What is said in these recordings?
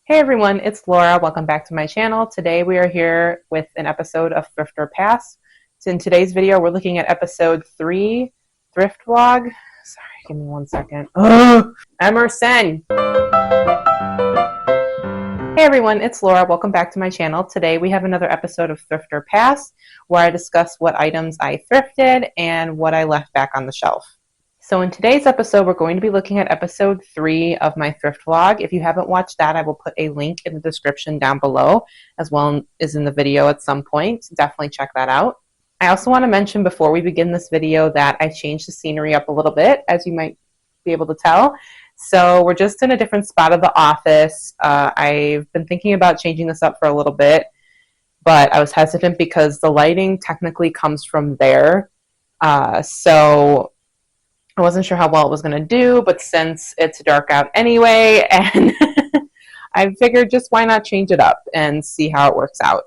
Hey everyone, it's Laura. Welcome back to my channel. Today we are here with an episode of Thrift or Pass. So in today's video, we're looking at episode 3, Thrift Vlog. Sorry, give me 1 second. Emerson! Hey everyone, it's Laura. Welcome back to my channel. Today we have another episode of Thrift or Pass, where I discuss what items I thrifted and what I left back on the shelf. So in today's episode, we're going to be looking at episode 3 of my thrift vlog. If you haven't watched that, I will put a link in the description down below, as well as in the video at some point. Definitely check that out. I also want to mention before we begin this video that I changed the scenery up a little bit, as you might be able to tell. So we're just in a different spot of the office. I've been thinking about changing this up for a little bit, but I was hesitant because the lighting technically comes from there. So I wasn't sure how well it was going to do, but since it's dark out anyway, and I figured just why not change it up and see how it works out.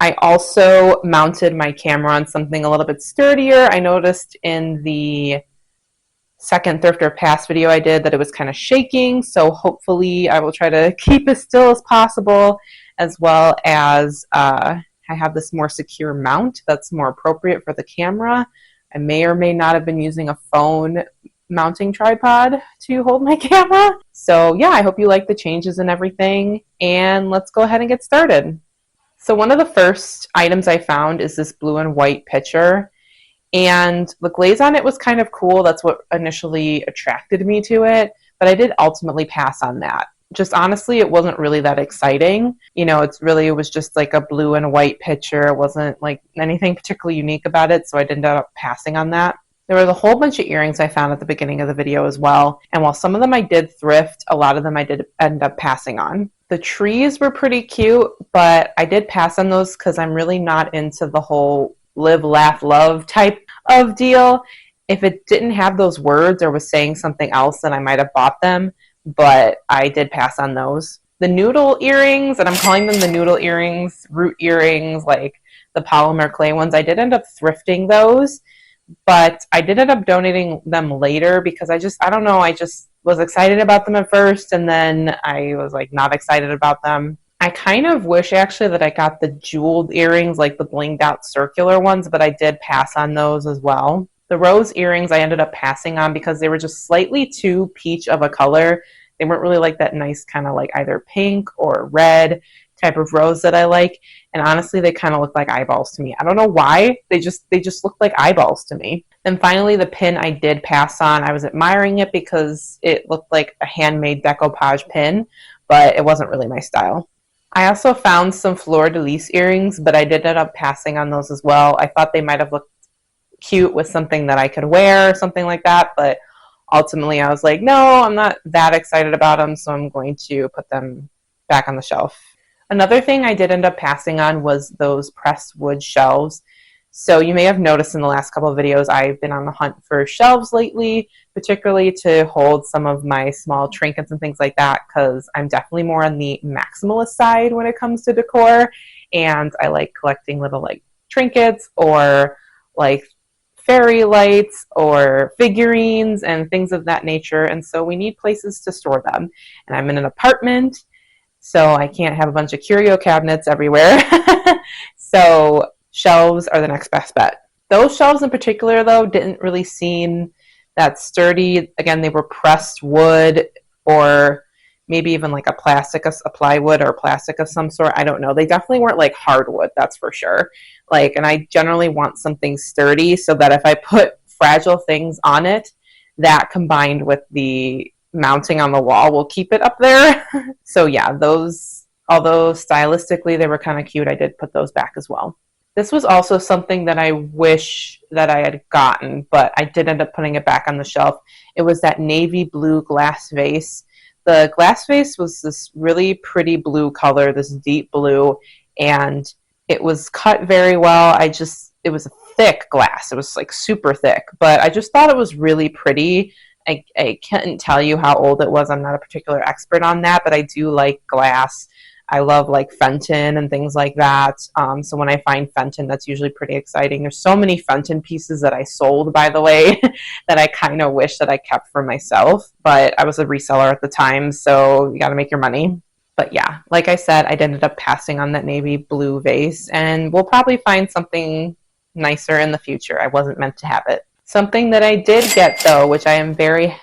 I also mounted my camera on something a little bit sturdier. I noticed in the second Thrift or Pass video I did that it was kind of shaking, so hopefully I will try to keep as still as possible, as well as I have this more secure mount that's more appropriate for the camera. I may or may not have been using a phone mounting tripod to hold my camera. So yeah, I hope you like the changes and everything. And let's go ahead and get started. So one of the first items I found is this blue and white picture. And the glaze on it was kind of cool. That's what initially attracted me to it. But I did ultimately pass on that. Just honestly, it wasn't really that exciting. You know, it was just like a blue and white picture. It wasn't like anything particularly unique about it, so I ended up passing on that. There was a whole bunch of earrings I found at the beginning of the video as well, and while some of them I did thrift, a lot of them I did end up passing on. The trees were pretty cute, but I did pass on those because I'm really not into the whole live, laugh, love type of deal. If it didn't have those words or was saying something else, then I might have bought them. But I did pass on those. The noodle earrings, and I'm calling them the noodle earrings, root earrings, like the polymer clay ones, I did end up thrifting those, but I did end up donating them later because I don't know, I just was excited about them at first, and then I was like not excited about them. I kind of wish actually that I got the jeweled earrings, like the blinged out circular ones, but I did pass on those as well. The rose earrings I ended up passing on because they were just slightly too peach of a color. They weren't really like that nice kind of like either pink or red type of rose that I like. And honestly, they kind of look like eyeballs to me. I don't know why. They just look like eyeballs to me. Then finally, the pin I did pass on. I was admiring it because it looked like a handmade decoupage pin, but it wasn't really my style. I also found some fleur-de-lis earrings, but I did end up passing on those as well. I thought they might have looked cute with something that I could wear or something like that, but ultimately I was like, no, I'm not that excited about them, so I'm going to put them back on the shelf. Another thing I did end up passing on was those pressed wood shelves. So you may have noticed in the last couple of videos I've been on the hunt for shelves lately, particularly to hold some of my small trinkets and things like that, because I'm definitely more on the maximalist side when it comes to decor, and I like collecting little like trinkets or like fairy lights or figurines and things of that nature, and so we need places to store them. And I'm in an apartment, so I can't have a bunch of curio cabinets everywhere. So shelves are the next best bet. Those shelves in particular, though, didn't really seem that sturdy. Again, they were pressed wood or maybe even like a plywood or plastic of some sort. I don't know. They definitely weren't like hardwood, that's for sure. And I generally want something sturdy so that if I put fragile things on it, that combined with the mounting on the wall will keep it up there. So yeah, those, although stylistically they were kind of cute, I did put those back as well. This was also something that I wish that I had gotten, but I did end up putting it back on the shelf. It was that navy blue glass vase. The glass vase was this really pretty blue color, this deep blue, and it was cut very well. It was a thick glass. It was like super thick, but I just thought it was really pretty. I can't tell you how old it was. I'm not a particular expert on that, but I do like glass. I love like Fenton and things like that. So when I find Fenton, that's usually pretty exciting. There's so many Fenton pieces that I sold, by the way, that I kind of wish that I kept for myself, but I was a reseller at the time, so you got to make your money. But yeah, like I said, I ended up passing on that navy blue vase, and we'll probably find something nicer in the future. I wasn't meant to have it. Something that I did get, though, which I am very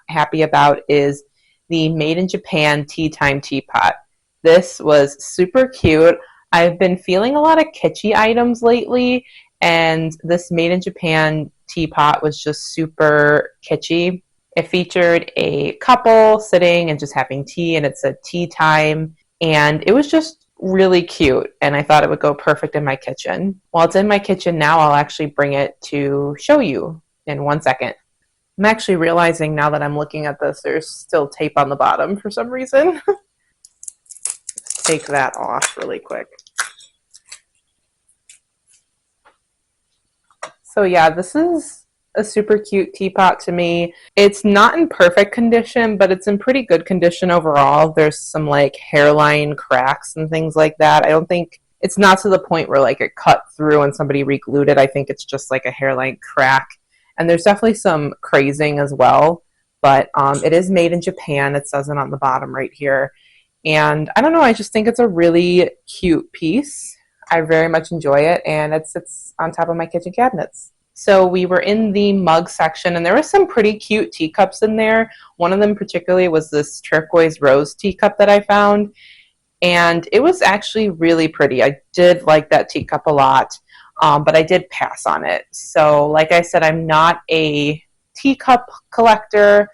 happy about, is the Made in Japan Tea Time Teapot. This was super cute. I've been feeling a lot of kitschy items lately, and this Made in Japan teapot was just super kitschy. It featured a couple sitting and just having tea, and it said tea time, and it was just really cute, and I thought it would go perfect in my kitchen. While it's in my kitchen now, I'll actually bring it to show you in 1 second. I'm actually realizing now that I'm looking at this, there's still tape on the bottom for some reason. Let's take that off really quick. So yeah, this is a super cute teapot to me. It's not in perfect condition, but it's in pretty good condition overall. There's some like hairline cracks and things like that. I don't think it's not to the point where like it cut through and somebody re-glued it. I think it's just like a hairline crack. And there's definitely some crazing as well, but it is made in Japan. It says it on the bottom right here. And I don't know, I just think it's a really cute piece. I very much enjoy it, and it sits on top of my kitchen cabinets. So we were in the mug section, and there were some pretty cute teacups in there. One of them particularly was this turquoise rose teacup that I found, and it was actually really pretty. I did like that teacup a lot, but I did pass on it. So like I said, I'm not a teacup collector.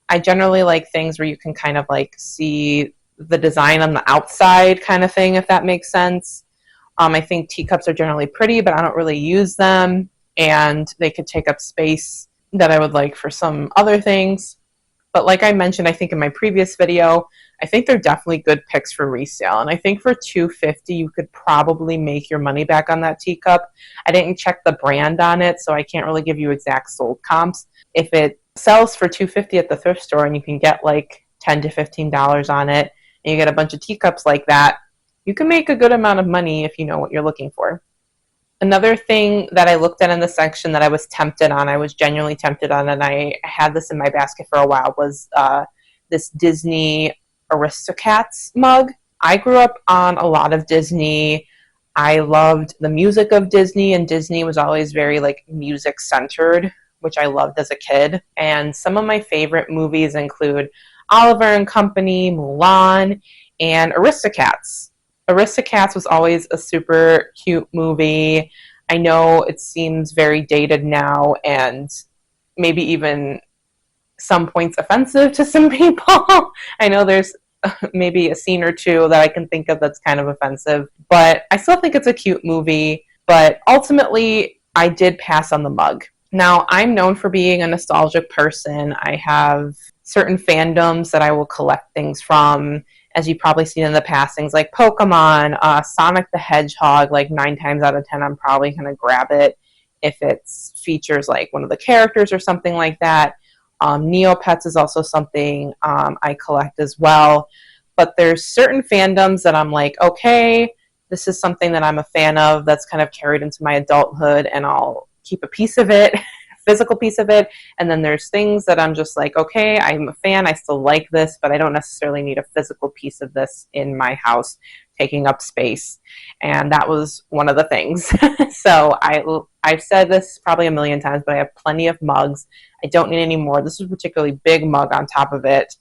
I generally like things where you can kind of like see the design on the outside kind of thing, if that makes sense. I think teacups are generally pretty, but I don't really use them, and they could take up space that I would like for some other things. But like I mentioned, I think in my previous video, I think they're definitely good picks for resale. And I think for $250, you could probably make your money back on that teacup. I didn't check the brand on it, so I can't really give you exact sold comps. If it sells for $250 at the thrift store and you can get like $10 to $15 on it, and you get a bunch of teacups like that, you can make a good amount of money if you know what you're looking for. Another thing that I looked at in the section that I was tempted on, I was genuinely tempted on, and I had this in my basket for a while, was this Disney Aristocats mug. I grew up on a lot of Disney. I loved the music of Disney, and Disney was always very like music centered, which I loved as a kid. And some of my favorite movies include Oliver and Company, Mulan, and Aristocats. Aristocats was always a super cute movie. I know it seems very dated now and maybe even some points offensive to some people. I know there's maybe a scene or two that I can think of that's kind of offensive, but I still think it's a cute movie. But ultimately, I did pass on the mug. Now, I'm known for being a nostalgic person. I have certain fandoms that I will collect things from. As you've probably seen in the past, things like Pokemon, Sonic the Hedgehog, like 9 times out of 10, I'm probably going to grab it if it features like one of the characters or something like that. Neopets is also something I collect as well. But there's certain fandoms that I'm like, okay, this is something that I'm a fan of that's kind of carried into my adulthood, and I'll keep a piece of it, physical piece of it. And then there's things that I'm just like, okay, I'm a fan, I still like this, but I don't necessarily need a physical piece of this in my house taking up space. And that was one of the things. So I've said this probably a million times, but I have plenty of mugs. I don't need any more. This is a particularly big mug on top of it,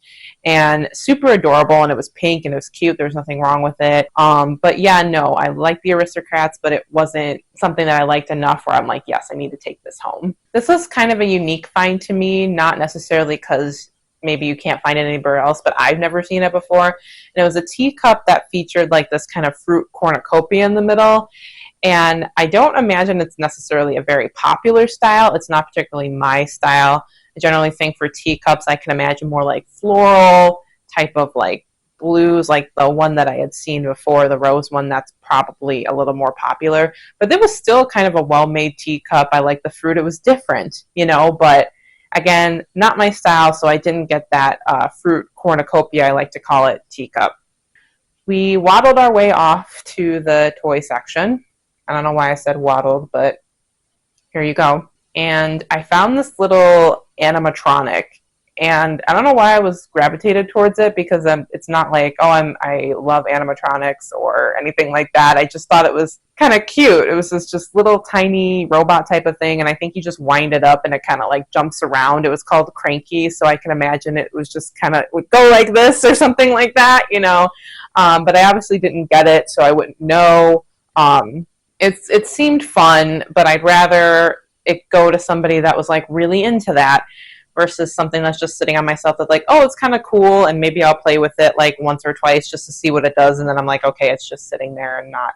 and super adorable, and it was pink and it was cute. There was nothing wrong with it. But yeah, no, I like the Aristocrats, but it wasn't something that I liked enough where I'm like, yes, I need to take this home. This was kind of a unique find to me, not necessarily because maybe you can't find it anywhere else, but I've never seen it before. And it was a teacup that featured like this kind of fruit cornucopia in the middle. And I don't imagine it's necessarily a very popular style. It's not particularly my style. I generally think for teacups, I can imagine more like floral type of like blues, like the one that I had seen before, the rose one, that's probably a little more popular. But it was still kind of a well-made teacup. I like the fruit. It was different, you know, but again, not my style, so I didn't get that fruit cornucopia, I like to call it, teacup. We waddled our way off to the toy section. I don't know why I said waddled, but here you go. And I found this little animatronic. And I don't know why I was gravitated towards it, because it's not like, oh, I love animatronics or anything like that. I just thought it was kind of cute. It was this just little tiny robot type of thing, and I think you just wind it up and it kind of like jumps around. It was called Cranky, so I can imagine it was just kind of would go like this or something like that, you know. But I obviously didn't get it, so I wouldn't know. It seemed fun, but I'd rather it go to somebody that was like really into that versus something that's just sitting on myself that's like, oh, it's kind of cool, and maybe I'll play with it like once or twice just to see what it does, and then I'm like, okay, it's just sitting there and not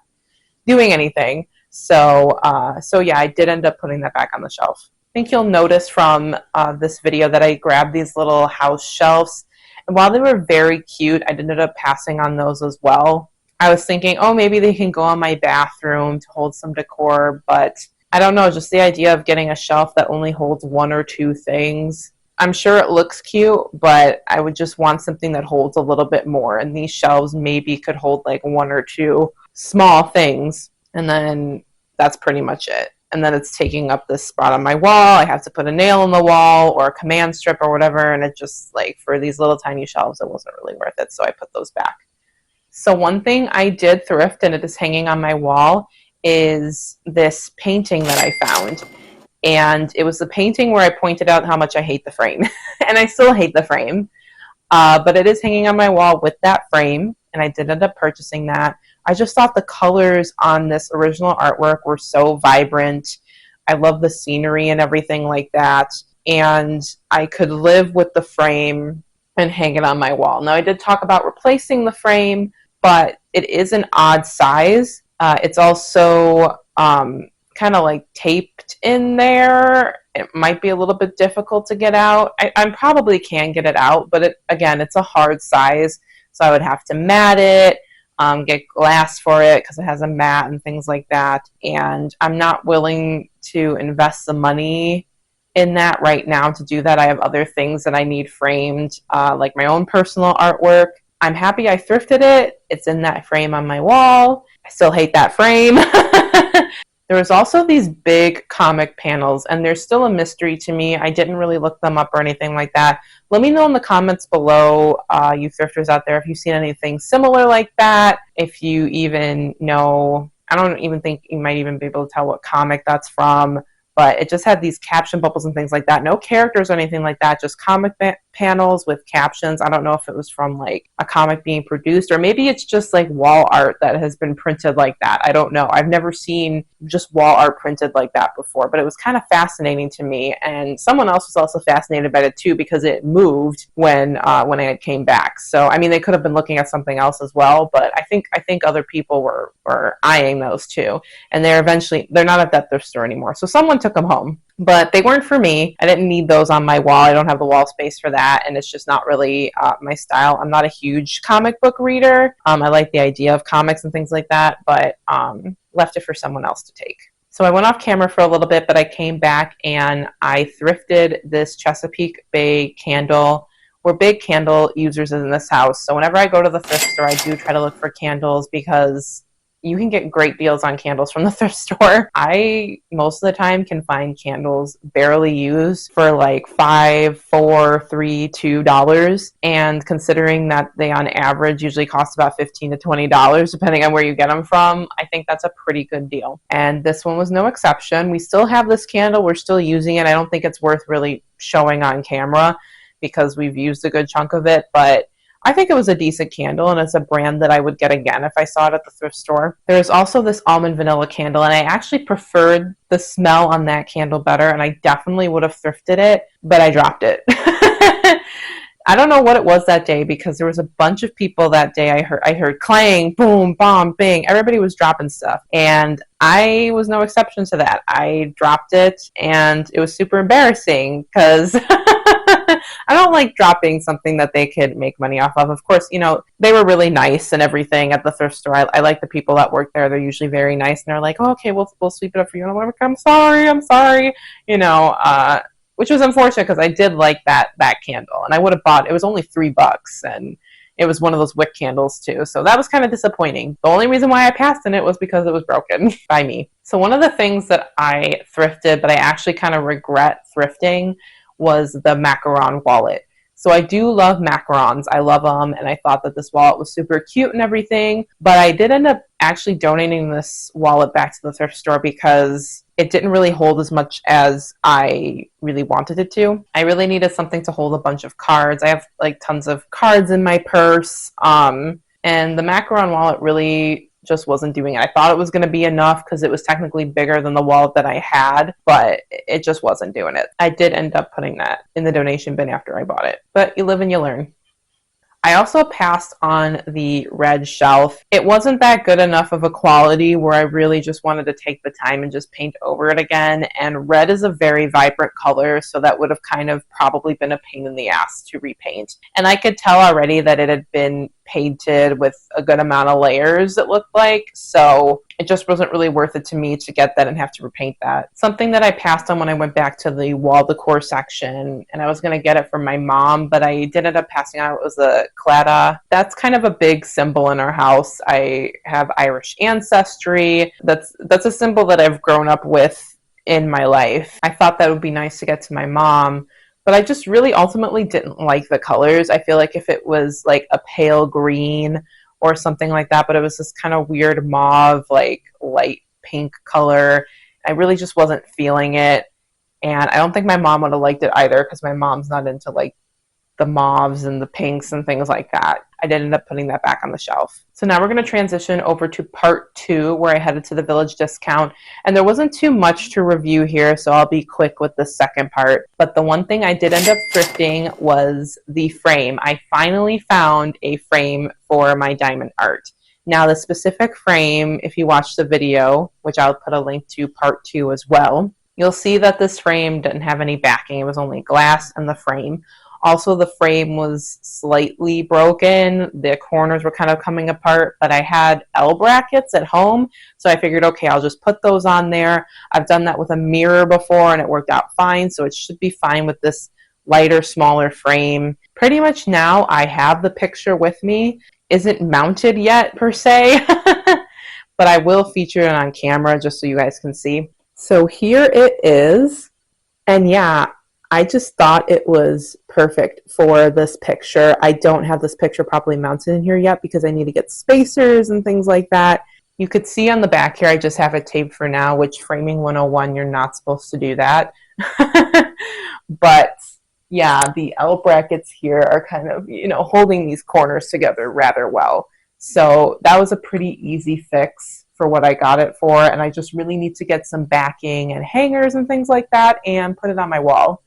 doing anything. So yeah, I did end up putting that back on the shelf. I think you'll notice from this video that I grabbed these little house shelves, and while they were very cute, I ended up passing on those as well. I was thinking, oh, maybe they can go in my bathroom to hold some decor, but I don't know, just the idea of getting a shelf that only holds one or two things. I'm sure it looks cute, but I would just want something that holds a little bit more, and these shelves maybe could hold like one or two small things, and then that's pretty much it. And then it's taking up this spot on my wall. I have to put a nail in the wall or a command strip or whatever, and it just, like, for these little tiny shelves, it wasn't really worth it, so I put those back. So one thing I did thrift, and it is hanging on my wall, is this painting that I found. And it was the painting where I pointed out how much I hate the frame. And I still hate the frame. But it is hanging on my wall with that frame, and I did end up purchasing that. I just thought the colors on this original artwork were so vibrant. I love the scenery and everything like that. And I could live with the frame and hang it on my wall. Now, I did talk about replacing the frame, but it is an odd size. It's also kind of like taped in there. It might be a little bit difficult to get out. I probably can get it out, but again, it's a hard size, so I would have to mat it, get glass for it because it has a mat and things like that. And I'm not willing to invest the money in that right now to do that. I have other things that I need framed, like my own personal artwork. I'm happy I thrifted it. It's in that frame on my wall. I still hate that frame. There was also these big comic panels, and they're still a mystery to me. I didn't really look them up or anything like that. Let me know in the comments below, you thrifters out there, if you've seen anything similar like that. If you even know, I don't even think you might even be able to tell what comic that's from. But it just had these caption bubbles and things like that. No characters or anything like that, just comic panels with captions. I don't know if it was from like a comic being produced, or maybe it's just like wall art that has been printed like that. I don't know. I've never seen just wall art printed like that before, but it was kind of fascinating to me. And someone else was also fascinated by it too, because it moved when I came back. So, I mean, they could have been looking at something else as well, but I think other people were eyeing those too. And they're not at that thrift store anymore. So someone took them home, but they weren't for me. I didn't need those on my wall. I don't have the wall space for that, and it's just not really my style. I'm not a huge comic book reader. I like the idea of comics and things like that, but left it for someone else to take. So I went off camera for a little bit, but I came back and I thrifted this Chesapeake Bay candle. We're big candle users in this house, so whenever I go to the thrift store, I do try to look for candles because you can get great deals on candles from the thrift store. I, most of the time, can find candles barely used for like $5, $4, $3, $2. And considering that they on average usually cost about $15 to $20, depending on where you get them from, I think that's a pretty good deal. And this one was no exception. We still have this candle. We're still using it. I don't think it's worth really showing on camera because we've used a good chunk of it, but I think it was a decent candle, and it's a brand that I would get again if I saw it at the thrift store. There's also this almond vanilla candle, and I actually preferred the smell on that candle better, and I definitely would have thrifted it, but I dropped it. I don't know what it was that day, because there was a bunch of people that day. I heard clang, boom, bomb, bing. Everybody was dropping stuff, and I was no exception to that. I dropped it, and it was super embarrassing because I don't like dropping something that they could make money off of. Of course, you know, they were really nice and everything at the thrift store. I like the people that work there. They're usually very nice, and they're like, oh, okay, we'll sweep it up for you. And I'm like, I'm sorry, you know, which was unfortunate because I did like that candle, and I would have bought. It was only $3, and it was one of those wick candles too, so that was kind of disappointing. The only reason why I passed on it was because it was broken by me. So one of the things that I thrifted, but I actually kind of regret thrifting, was the macaron wallet. So I do love macarons. I love them, and I thought that this wallet was super cute and everything. But I did end up actually donating this wallet back to the thrift store because it didn't really hold as much as I really wanted it to. I really needed something to hold a bunch of cards. I have like tons of cards in my purse. And the macaron wallet really just wasn't doing it. I thought it was going to be enough because it was technically bigger than the wallet that I had, but it just wasn't doing it. I did end up putting that in the donation bin after I bought it, but you live and you learn. I also passed on the red shelf. It wasn't that good enough of a quality where I really just wanted to take the time and just paint over it again. And red is a very vibrant color, so that would have kind of probably been a pain in the ass to repaint. And I could tell already that it had been painted with a good amount of layers, it looked like. So it just wasn't really worth it to me to get that and have to repaint that. Something that I passed on when I went back to the wall decor section, and I was going to get it from my mom, but I did end up passing on it, was a claddagh. That's kind of a big symbol in our house. I have Irish ancestry. That's a symbol that I've grown up with in my life. I thought that would be nice to get to my mom, but I just really ultimately didn't like the colors. I feel like if it was like a pale green or something like that, but it was this kind of weird mauve, like light pink color, I really just wasn't feeling it. And I don't think my mom would have liked it either because my mom's not into like the mauves and the pinks and things like that. I did end up putting that back on the shelf. So now we're going to transition over to part 2, where I headed to the Village discount. And there wasn't too much to review here, so I'll be quick with the second part. But the one thing I did end up thrifting was the frame. I finally found a frame for my diamond art. Now the specific frame, if you watch the video, which I'll put a link to part 2 as well, you'll see that this frame didn't have any backing. It was only glass and the frame. Also, the frame was slightly broken. The corners were kind of coming apart, but I had L brackets at home, so I figured, okay, I'll just put those on there. I've done that with a mirror before, and it worked out fine, so it should be fine with this lighter, smaller frame. Pretty much now I have the picture with me. Isn't mounted yet, per se, but I will feature it on camera just so you guys can see. So here it is, and yeah, I just thought it was perfect for this picture. I don't have this picture properly mounted in here yet because I need to get spacers and things like that. You could see on the back here, I just have it taped for now, which framing 101, you're not supposed to do that. But yeah, the L brackets here are kind of, holding these corners together rather well. So that was a pretty easy fix for what I got it for. And I just really need to get some backing and hangers and things like that and put it on my wall.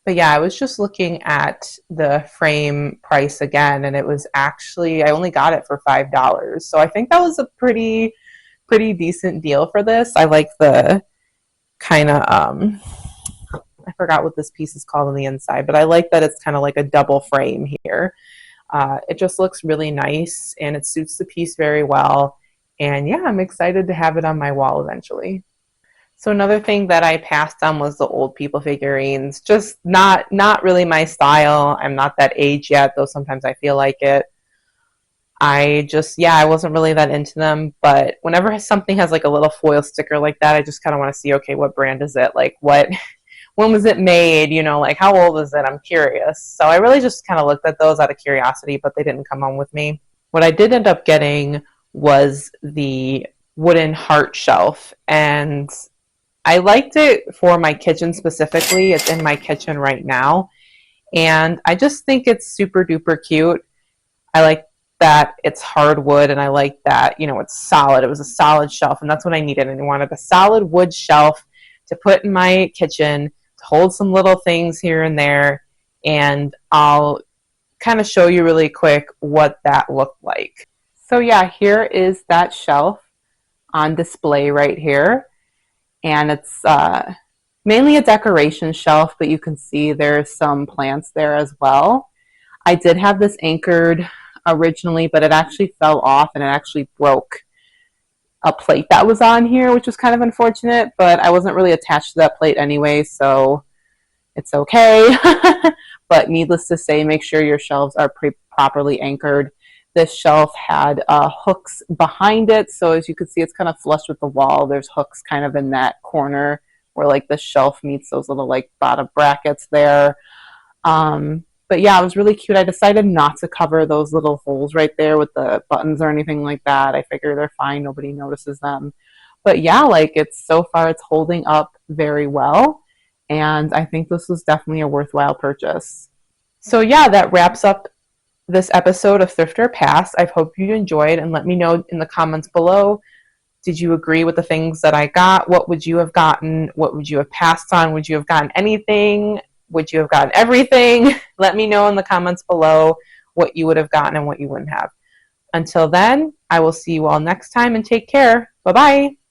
But yeah, I was just looking at the frame price again, and it was actually, I only got it for $5. So I think that was a pretty decent deal for this. I like the kind of, I forgot what this piece is called on the inside, but I like that it's kind of like a double frame here. It just looks really nice, and it suits the piece very well. And yeah, I'm excited to have it on my wall eventually. So another thing that I passed on was the old people figurines. Just not really my style. I'm not that age yet, though sometimes I feel like it. I wasn't really that into them. But whenever something has like a little foil sticker like that, I just kind of want to see, okay, what brand is it? Like when was it made? Like how old is it? I'm curious. So I really just kind of looked at those out of curiosity, but they didn't come home with me. What I did end up getting was the wooden heart shelf, and I liked it for my kitchen specifically. It's in my kitchen right now, and I just think it's super duper cute. I like that it's hardwood, and I like that, it's solid. It was a solid shelf, and that's what I needed. And I wanted a solid wood shelf to put in my kitchen to hold some little things here and there, and I'll kind of show you really quick what that looked like. So yeah, here is that shelf on display right here. And it's mainly a decoration shelf, but you can see there's some plants there as well. I did have this anchored originally, but it actually fell off and it actually broke a plate that was on here, which was kind of unfortunate, but I wasn't really attached to that plate anyway, so it's okay. But needless to say, make sure your shelves are properly anchored. This shelf had hooks behind it, so as you can see, it's kind of flush with the wall. There's hooks kind of in that corner where like the shelf meets those little like bottom brackets there. But yeah, it was really cute. I decided not to cover those little holes right there with the buttons or anything like that. I figure they're fine. Nobody notices them. But yeah, like it's so far it's holding up very well. And I think this was definitely a worthwhile purchase. So yeah, that wraps up this episode of Thrift or Pass. I hope you enjoyed, and let me know in the comments below. Did you agree with the things that I got? What would you have gotten? What would you have passed on? Would you have gotten anything? Would you have gotten everything? Let me know in the comments below what you would have gotten and what you wouldn't have. Until then, I will see you all next time, and take care. Bye-bye.